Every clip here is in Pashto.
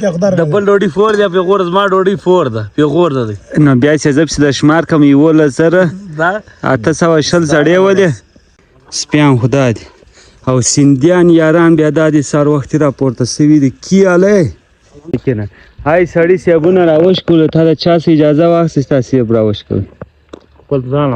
ډبل ډوډۍ 4 دی پیغور زما ډوډۍ 4 ده پیغور ده نو بیا چې زب د شمار کم 11 820 سړی ولې سپیان خدا دی او سیندیان یاران بیا د سار وخت راپورته سوي دي کیاله کنه هاي سړی سیبونه راوښ کول ته د چا اجازه واخیسته سیب راوښ کول خپل ځان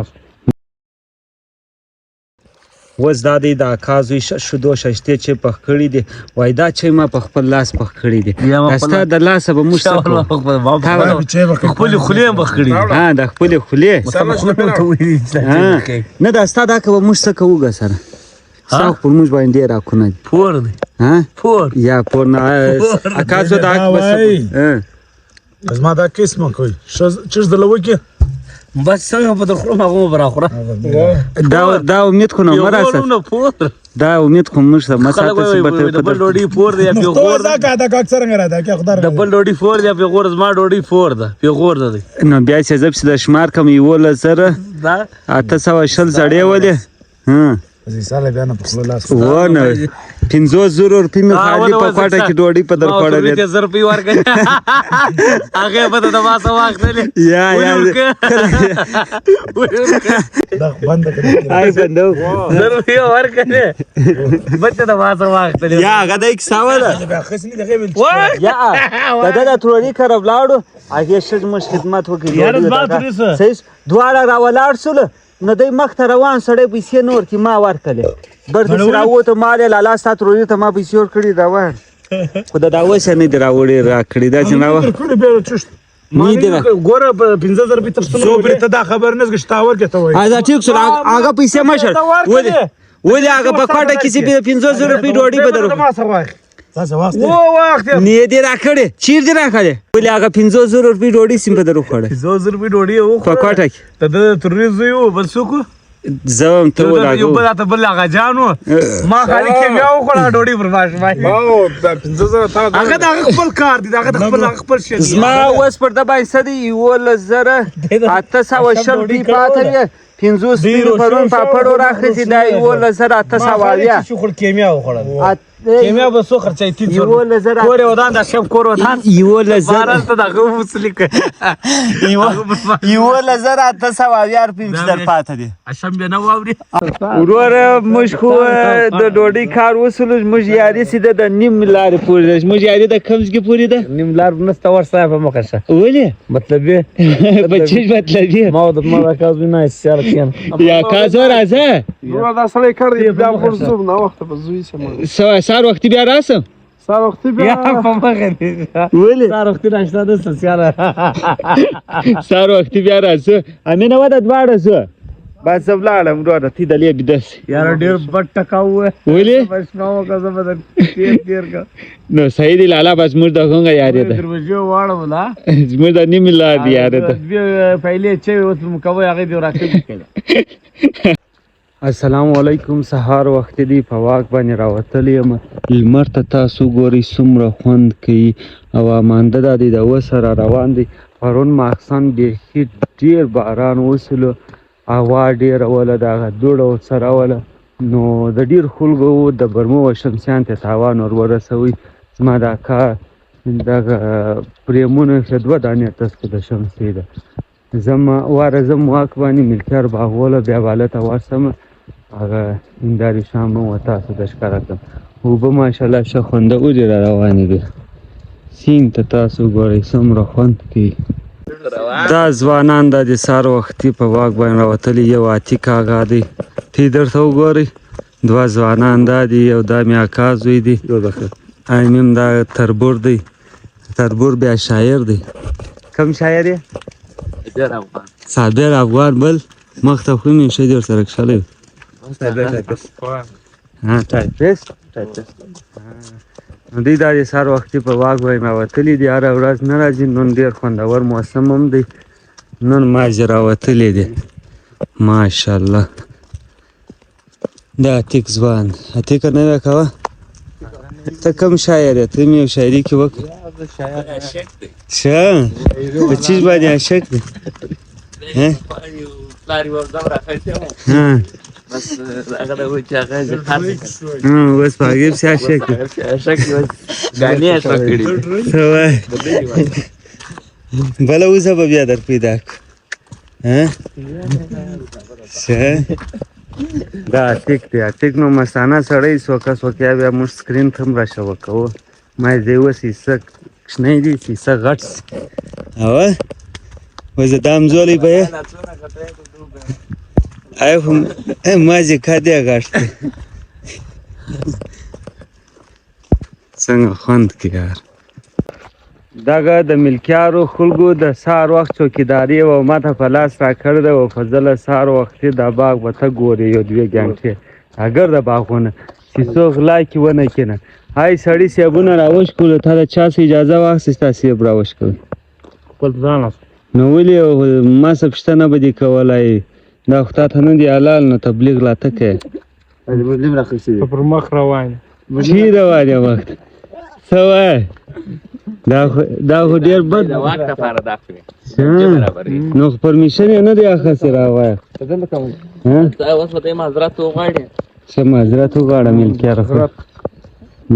وز دا دی د کازوی شدو ششته چې پخ کړی دی وای دا چې ما په خپل لاس پخ کړی دی استا د لاس به مشتاق خپل خولې پخ کړی ها د خپل خولې نه دا استا دا که مشتاق وګه سره ساو پر موږ باندې را کونه پور دی ها پور یا پور نه اکازو دا بس از ما دا قسمه کوي چیز د لوکه بس څنګه په درخو ما براخره دا امید کوم مراسه دا امید کوم مشه مساته ثبت ډبل ډوډۍ 4 دی پیغور دا کا دا اکثر نه راځي که خدای ډبل ډوډۍ 4 دی پیغور زما ډوډۍ 4 ده پیغور ده نو بیا چې زب د شمار کم 11 820 سړی ولې زی ساله بیا نه په خپل لاس ونه 500 روپۍ می خالي په کوټه کې ډوډۍ په در خوړه دي 1000 روپۍ ورکړه هغه په د واسه وخت لري یا دا بند کړی آی بندو 1000 روپۍ ورکړه بته د واسه وخت لري یا هغه د 1 ساوه بیا خسنی دغه ویل یا دا تروري خراب لاړو هغه شج مش خدمت وکړي صحیح دواړه راولاړ سول نو دای مخ ته روان سړی پیسې نور کی ما ورکړي برته راوته مال لاله سات روزي ته ما پیسې ور کړی دا وای خدای دا وسه نه دراوړي را کړی دا جناب کړي به چشت نی دی ګوره 15000 روپۍ تر څو پرې ته دا خبر نه غشتاور کته وای دا ټیک سره هغه پیسې مشر ولې هغه په کوټه کې سي 500 روپۍ ډوډۍ بدرو ما سره وای تاسو وخت نه دی راکړي چیر دی راکړي ولې هغه 500 روپۍ ډوډۍ سیم په درو خړې 500 روپۍ ډوډۍ و په کوټه کې ته د ترریزو یو بل څوک زم ته ولا یو بل ته بل هغه جانو ما خالي کې بیا وخړه ډوډۍ پر باش وای او 500 هغه د خپل کار دی هغه د خپل شي ما اوس پر د بای سدي ول زره 820 روپۍ پاتې 500 پرون پاپړو راخسي دا ول زره 820 شو خل کیمیا وخړه کیمیا به سو خرچای 300 کور ودان د شم کور ودان یو لزر بارال ته دغه وسلی ک یو لزر 820 روپۍ در پاتې دي شم به نه واوري ورور مشخو د ډوډۍ کار وسول مج یاري سیده د نیم لار پورې مج یاري د کمزګي پورې ده نیم لار نسته ور صاحب مخه ولې مطلب بچی مطلب ما د ما کازو نه سیار کین یا کازو راځه نو دا سړی کړی بیا خو زوب نه وخت په زوی سم سار وخت بیا راسم سار وخت بیا په مخه ولې سار وخت نشته د سوسیال سار وخت بیا راسه امینه ودا دواړه زه بس بلاړم ورته تی دلې بدس یار ډیر بټ ټکاو ولې بس نو کزه بدن تیر کا نو صحیح دی لالا بس موږ دغه یاري ده دروازه واړه ولا موږ د نیم لار دی یاري ده پهلې چې اوس مکوي هغه دی راکې کړه السلام علیکم سهار وخت دی په واک باندې راوتلی یم لمر ته تاسو ګورئ څومره خوند کوي او امانده دا دی د وسره روان دی پرون ماخصان بیخي ډیر باران وسلو هوا ډیره وله دغه دوړه ورسره وله نو د ډیر خلکو د برمو و شمسیان ته تاوان ور ورسوي زما دا کار دغه پریمونه ښه 2 دانې تسکو د شمسې ده زم واک باندې ملکیار باغوله بیا بالا ته ورسمه هغه هنداري شام و تاسو د ښکاره کړم اوبه ماشاءالله ښه خونده اوجې را روانې دي سیند ته تاسو ګورئ څومره خوند کوي دا ځوانان دا د سهار وختي په واک باندې راوتلي یو عتیق اغا دی تی درته وګورئ 2 ځوانان دا دي یو دا مې اکا زوی دی ایم دا تربور دی تربور بیا شاعر دی کم شاعر یې صابر افغان بل مخ ته خو مې شي در سره کښلی ټایپیسټ دوی دا د سهار وختي په واک باندې راوتلي دي هره ورځ نه راځي نن ډېر خوندور موسم هم دی نن مازې راوتلی دی ماشاءالله دا عتیق ځوان عتیقه نه وی کوه ته کوم شاعر یې ته مې یو شاعري کې وکړه ښه په چیز باندې عاشق دی اوس په هغې پسې عاشق یې. بله اوسه به بیا در پیدا کړو. دا عتیق دی. عتیق نو مستانه سړی سوکه سوکیا بیا موږ سکرین ته هم راشوه کوو. ما یې ځای اوس حصه کوچنی دی حصه غټ سي اوه اوس د دا همزولی به یې مازې کا دی غټ دی څنګه خوند کوي یار. دغه د ملکیارو خلکو د سهار وخت چوکیداري و ماته په لاس راکړې ده و په ځله سهار وختي دا باغ به ته ګورې یو دوې ګنټې اګر د باغونه چې څوک غلا کړي ونه کړي. هاي سړي صیبونه راوشکولو تا د چا څه اجازه واخیسته صیب راوشکوي خپل ځان نو ولې ما څه پوښتنه به دې کولی دا خو تا ته نه دی حلال نو تبلیغ لا ته کوې پر مخ روان چی روان یې وخت څه وایې دا خو ډېر بد نو خو پرمیشن یې نه دی اخیستی راوایه ښه معذرت وغواړه ملکیار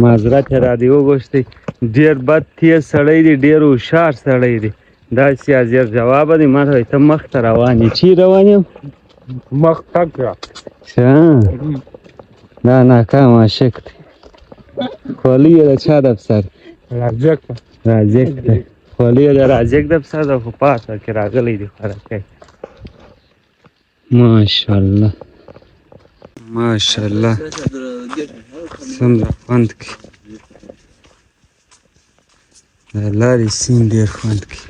معذرت یې را دې وغوښتی. ډېر بد تیز سړی دی ډېر هوښیار سړی دی داسې ازیر جوابه دی ما ته وایي ته مخ ته روان یې چی روان یم مخ تک ښه دا ناکام عاشق دی خولۍ یې د چا دفتر رازق دی خولۍ یې د رازق دفتر ده خو پاسه کې راغلی دی خوراکی ماشاءالله ماشاءالله څومره خوند کوي د لارې سیند ډېر خوند کوي.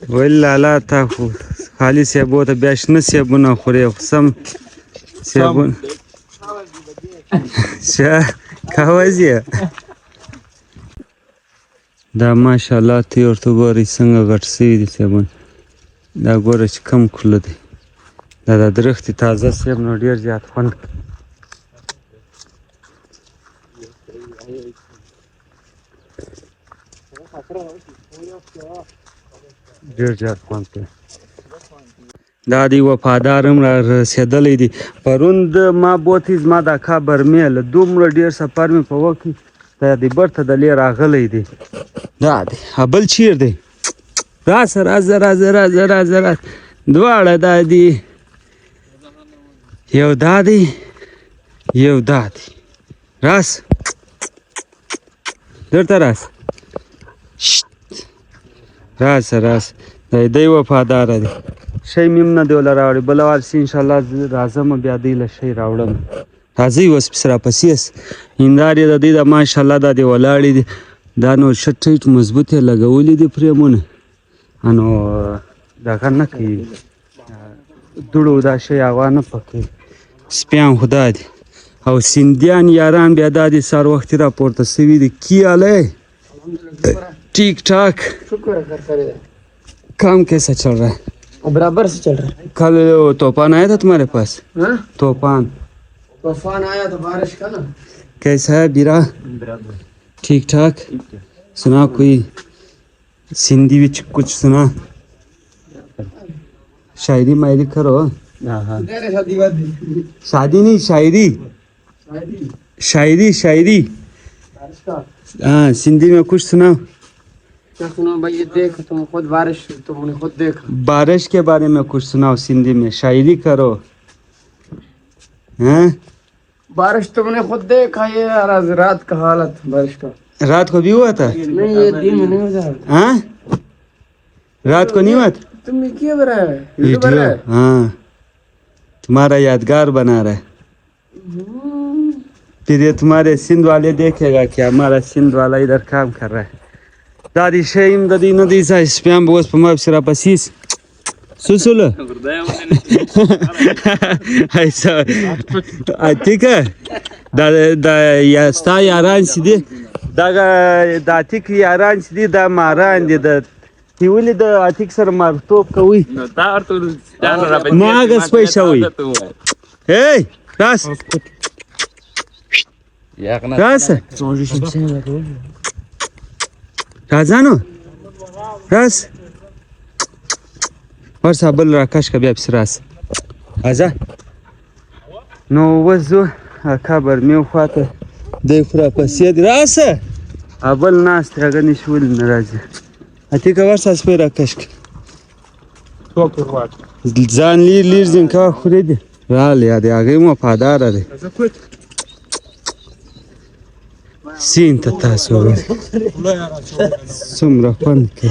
ویل لالا تا خو خالي صیبو ته بیا شنه صیبونه خورې خو سم صیبونه شه کاوز یې دا ماشاءالله ته یې ورته ګورئ څنګه غټ سوي دي صیبونه دا ګوره چې کم خوله دی دا د درختې تازه صیب نو ډېر زیات خوند کوي. ډېر زیات خوند کوي. دا دی وفادار هم را رسېدلی دی پرون ما بوتې زما د اکا برمېل دومره ډېر سفر مې په وکړ دا دی برته دلې راغلی دی دا دی بل چیر دی راسه راځه راځه راځه راځه راځه دواړه دا دي یو دا دی یو دا دی راسه درته راسه راسه راسه دی وفاداره دی شی میم نه دی وله راوړی بله وار چې انشاءالله زه راځم بیا دی له شی راوړم راځئ اوس پسې راپسې هندار یې د دوی د ماشاءالله دا دی ولاړې دي دا نو ښه ټیټ مضبوط یې لګولي دي فرېمونه نو دغه نه کوي دوړو دا شی هغه نه پکوي سپیان خو دا دي او سیندیان یاران بیا دا دي سهار وختي راپورته سوي دي کی حاله ٹھیک ٹھاک کام کیسا چل رہا ہے برابر سے چل رہا ہے. کل طوفان آیا تھا تمہارے پاس طوفان آیا تھا بارش کا نا کیسا ہے بیرا ٹھیک ٹھاک سنا کوئی سندھی وچ کچھ سنا شاعری مائری کرو شادی نہیں شاعری شاعری ہاں سندھی میں کچھ سناؤ کیا سناؤ بھائی دیکھ تم خود بارش تم نے خود دیکھا بارش کے بارے میں کچھ سناؤ سندھی میں شاعری کرو ہاں بارش تم نے خود دیکھا یہ رات کا حالت بارش کا رات کو بھی ہوا تھا نہیں یہ دن میں نہیں ہوتا ہاں رات کو نہیں ہوا تھا تم نے کیا بنا ہے ویڈیو ہاں تمہارا یادگار بنا رہا ہے پھر یہ تمہارے سندھ والے دیکھے گا کہ ہمارا سندھ والا ادھر کام کر رہا ہے دادی شیم دادی ندی سا سپیام بوس پما بسرا پسیس سوسوله ایسا اتیکه دا یا ستا یاران سیدی دا اتیک یاران سیدی دا ماران دی دا تی ولی دا اتیک سره مرتوب کوي ما هغه سپی شوی هی راس راس رازانو راس ورسه بل راکش که بیا پسې راسه ازه نو اوس ځو اکا برمېو خواته دی خو راپسې دی راسه بل ناست دی هغه نشي ولې نه راځي اتیکه ورسه سپی راکش کړه ځان لیر لیر ځین کوه خورې دي رالی یا دی هغې وفاداره دی سیند ته تاسو وګورئ څومره خوند کوي